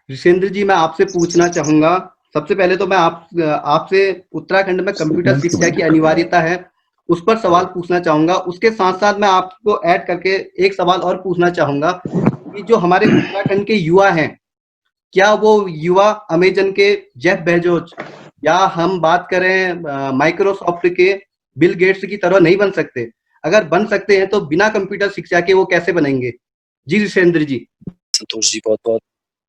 ऋषेंद्र जी, मैं आपसे पूछना चाहूँगा, सबसे पहले तो मैं आपसे उत्तराखंड में कंप्यूटर शिक्षा की अनिवार्यता है, उस पर सवाल पूछना चाहूँगा। उसके साथ-साथ मैं आपको ऐड करके एक सवाल और पूछना चाहूँगा कि जो हमारे उत्तराखंड के युवा हैं, क्या वो युवा अमेज़न के जेफ बेजोस या हम बात करें माइक्रोसॉफ्ट के बिल गेट्स की तरह नहीं बन सकते? अगर बन सकते हैं, तो बिना कंप्यूटर शिक्षा के वो कैसे बनेंगे? जी, ऋषेंद्र जी। संतोष जी, बहुत-बहुत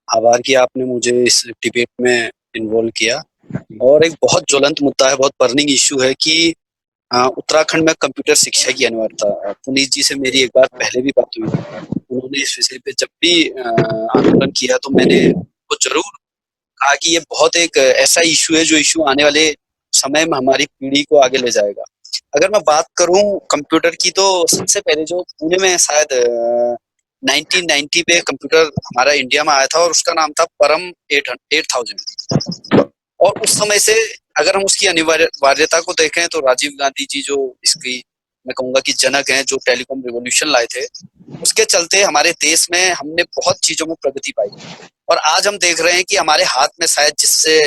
आभार कि आपने मुझे इस डिबेट में इन्वॉल्व किया। जी, और एक बहुत ज्वलंत मुद्दा है, बहुत बर्निंग इश्यू है कि उत्तराखंड में कंप्यूटर शिक्षा की अनिवार्यता। पुनीत जी से मेरी एक बार पहले भी बात हुई थी। उन्होंने इस विषय पे जब भी आंदोलन किया तो मैंने वो ज़रूर कहा कि ये बहुत एक ऐसा इश्यू है जो इश्यू आने वाले समय में हमारी पीढ़ी को आगे ले जाएगा। अगर मैं बात करूँ कंप्यूटर की तो सबसे पहले जो पुणे में शायद 1990 में कंप्यूटर हमारा इंडिया में आया था और उसका नाम था परम 8000। और उस समय से अगर हम उसकी अनिवार्यता को देखें तो राजीव गांधी जी जो इसकी मैं कहूँगा कि जनक हैं, जो टेलीकॉम रिवॉल्यूशन लाए थे, उसके चलते हमारे देश में हमने बहुत चीज़ों में प्रगति पाई। और आज हम देख रहे हैं कि हमारे हाथ में शायद जिससे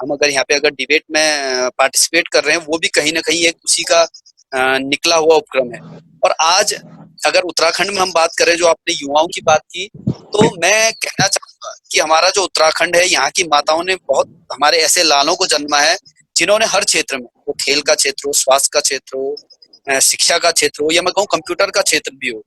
हम अगर यहाँ पे अगर डिबेट में पार्टिसिपेट कर रहे हैं, वो भी कहीं न कहीं एक उसी का निकला हुआ उपक्रम है। और आज अगर उत्तराखंड में हम बात करें, जो आपने युवाओं की बात की, तो मैं कहना चाहूँगा कि हमारा जो उत्तराखंड है, यहाँ की माताओं ने बहुत हमारे ऐसे लालों को जन्मा है, जिन्होंने हर क्षेत्र में, वो खेल का क्षेत्र हो, स्वास्थ्य का क्षेत्र हो, शिक्षा का क्षेत्र हो या मैं कहूँ कंप्यूटर का क्षेत्र भी हो,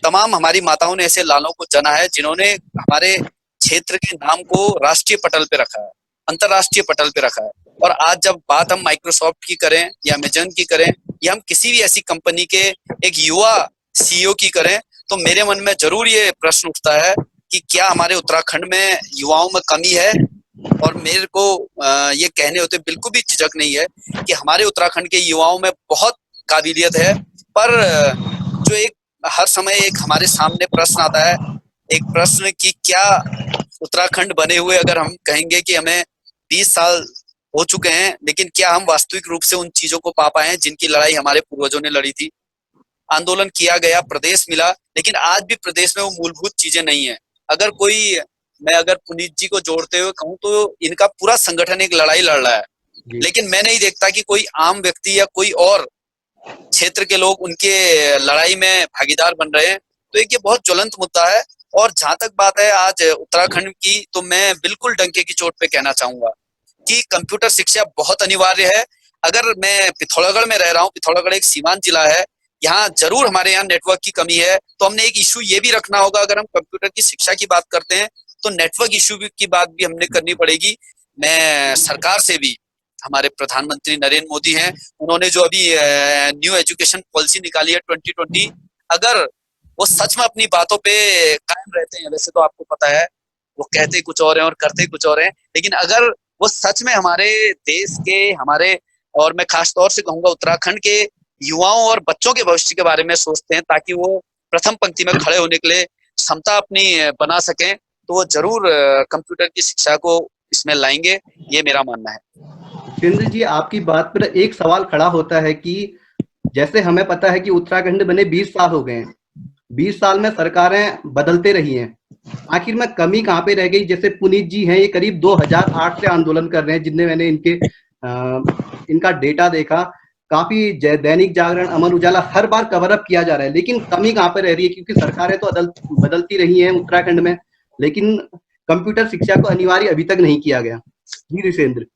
तमाम हमारी माताओं ने ऐसे लालों को जना है जिन्होंने हमारे क्षेत्र के नाम को राष्ट्रीय पटल पे रखा है, अंतरराष्ट्रीय पटल पे रखा है। और आज जब बात हम माइक्रोसॉफ्ट की करें या अमेज़न की करें या हम किसी भी ऐसी कंपनी के एक युवा सीईओ की करें, तो मेरे मन में ज़रूर ये प्रश्न उठता है कि क्या हमारे उत्तराखंड में युवाओं में कमी है? और मेरे को ये कहने होते बिल्कुल भी झिझक नहीं है कि हमारे उत्तराखंड के युवाओं में बहुत काबिलियत है, पर जो एक हर समय एक हमारे सामने प्रश्न आता है, एक प्रश्न कि क्या उत्तराखंड बने हुए अगर हम कहेंगे कि हमें 20 साल हो चुके हैं, लेकिन क्या हम वास्तविक रूप से उन चीज़ों को पा पाए हैं जिनकी लड़ाई हमारे पूर्वजों ने लड़ी थी? आंदोलन किया गया, प्रदेश मिला, लेकिन आज भी प्रदेश में वो मूलभूत चीज़ें नहीं हैं। अगर कोई मैं अगर पुनीत जी को जोड़ते हुए कहूँ तो इनका पूरा संगठन एक लड़ाई लड़ रहा है, जी। लेकिन मैं नहीं देखता कि कोई आम व्यक्ति या कोई और क्षेत्र के लोग उनके लड़ाई में भागीदार बन रहे हैं। तो एक ये बहुत ज्वलंत मुद्दा है। और जहाँ तक बात है आज उत्तराखंड की, तो मैं बिल्कुल डंके की चोट पे कहना चाहूँगा कि कंप्यूटर शिक्षा बहुत अनिवार्य है। अगर मैं पिथौरागढ़ में रह रहा हूँ, पिथौरागढ़ एक सीमांत जिला है, यहाँ ज़रूर हमारे यहाँ नेटवर्क की कमी है, तो हमने एक इश्यू ये भी रखना होगा। अगर हम कंप्यूटर की शिक्षा की बात करते हैं, तो नेटवर्क इश्यू की बात भी हमने करनी पड़ेगी। मैं सरकार से भी, हमारे प्रधानमंत्री नरेंद्र मोदी हैं, उन्होंने जो अभी न्यू एजुकेशन पॉलिसी निकाली है 2020, अगर वो सच में अपनी बातों पे कायम रहते हैं, वैसे तो आपको पता है वो कहते कुछ और हैं और करते कुछ और हैं, लेकिन अगर वो सच में हमारे देश के, हमारे, और मैं खास तौर से कहूंगा उत्तराखंड के युवाओं और बच्चों के भविष्य के बारे में सोचते हैं, ताकि वो प्रथम पंक्ति में खड़े होने के लिए क्षमता अपनी बना सकें, तो वो जरूर कंप्यूटर की शिक्षा को इसमें लाएंगे, ये मेरा मानना है। जितेंद्र जी, आपकी बात पर एक सवाल खड़ा होता है कि जैसे हमें पता है कि उत्तराखंड बने 20 साल हो गए हैं। 20 साल में सरकारें बदलते रही हैं। आखिर में कमी कहाँ पे रह गई? जैसे पुनीत जी हैं, ये करीब 2008 से आंदोलन कर रहे हैं, जिनने मैंने इनका डेटा देखा। काफ़ी ज दैनिक जागरण, अमर उजाला हर बार कवर अप किया जा रहा है, लेकिन कमी कहाँ पे रह रही है? क्योंकि सरकारें तो बदलती रही हैं उत्तराखंड में, लेकिन कंप्यूटर शिक्षा को अनिवार्य अभी तक नहीं किया गया। जी, ऋषेंद्र।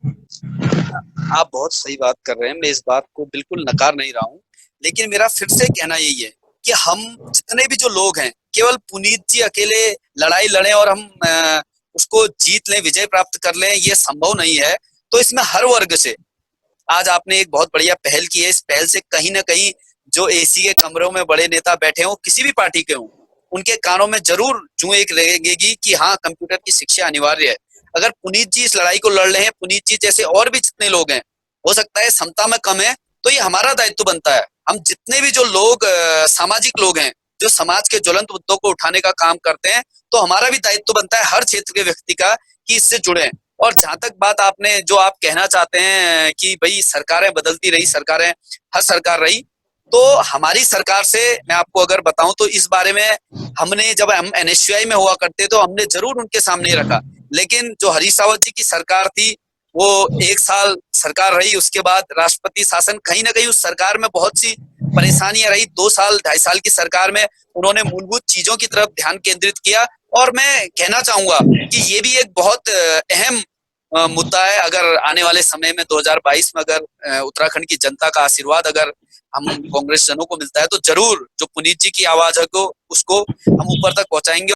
आप बहुत सही बात कर रहे हैं, मैं इस बात को बिल्कुल नकार नहीं रहा हूँ, लेकिन मेरा फिर से कहना यही है कि हम जितने भी जो लोग हैं, केवल पुनीत जी अकेले लड़ाई लड़ें और हम उसको जीत लें, विजय प्राप्त कर लें, ये संभव नहीं है। तो इसमें हर वर्ग से, आज आपने एक बहुत बढ़िया पहल की है, इस पहल से कहीं ना कहीं जो एसी के कमरों में बड़े नेता बैठे हों, किसी भी पार्टी के हों, उनके कानों में जरूर जू एक रहेगी कि हाँ, कंप्यूटर की शिक्षा अनिवार्य है। अगर पुनीत जी इस लड़ाई को लड़ रहे हैं, पुनीत जी जैसे और भी जितने लोग हैं, हो सकता है क्षमता में कम है, तो ये हमारा दायित्व बनता है, हम जितने भी जो लोग सामाजिक लोग हैं, जो समाज के ज्वलंत मुद्दों को उठाने का काम करते हैं, तो हमारा भी दायित्व बनता है हर क्षेत्र के व्यक्ति का कि इससे जुड़े। और जहां तक बात आपने जो आप कहना चाहते हैं कि भाई सरकारें बदलती रही, सरकारें हर सरकार रही, तो हमारी सरकार से मैं आपको अगर बताऊं तो इस बारे में हमने, जब हम एनएसयूआई में हुआ करते, तो हमने जरूर उनके सामने रखा, लेकिन जो हरीश रावत जी की सरकार थी वो 1 साल सरकार रही, उसके बाद राष्ट्रपति शासन, कहीं ना कहीं उस सरकार में बहुत सी परेशानियां रही। 2 साल 2.5 साल की सरकार में उन्होंने मूलभूत चीजों की तरफ ध्यान केंद्रित किया। और मैं कहना चाहूंगा कि ये भी एक बहुत अहम मुद्दा है। अगर आने वाले समय में 2022 में अगर उत्तराखंड की जनता का आशीर्वाद अगर हम कांग्रेस जनों को मिलता है तो जरूर जो पुनीत जी की आवाज है को उसको हम ऊपर तक पहुंचाएंगे।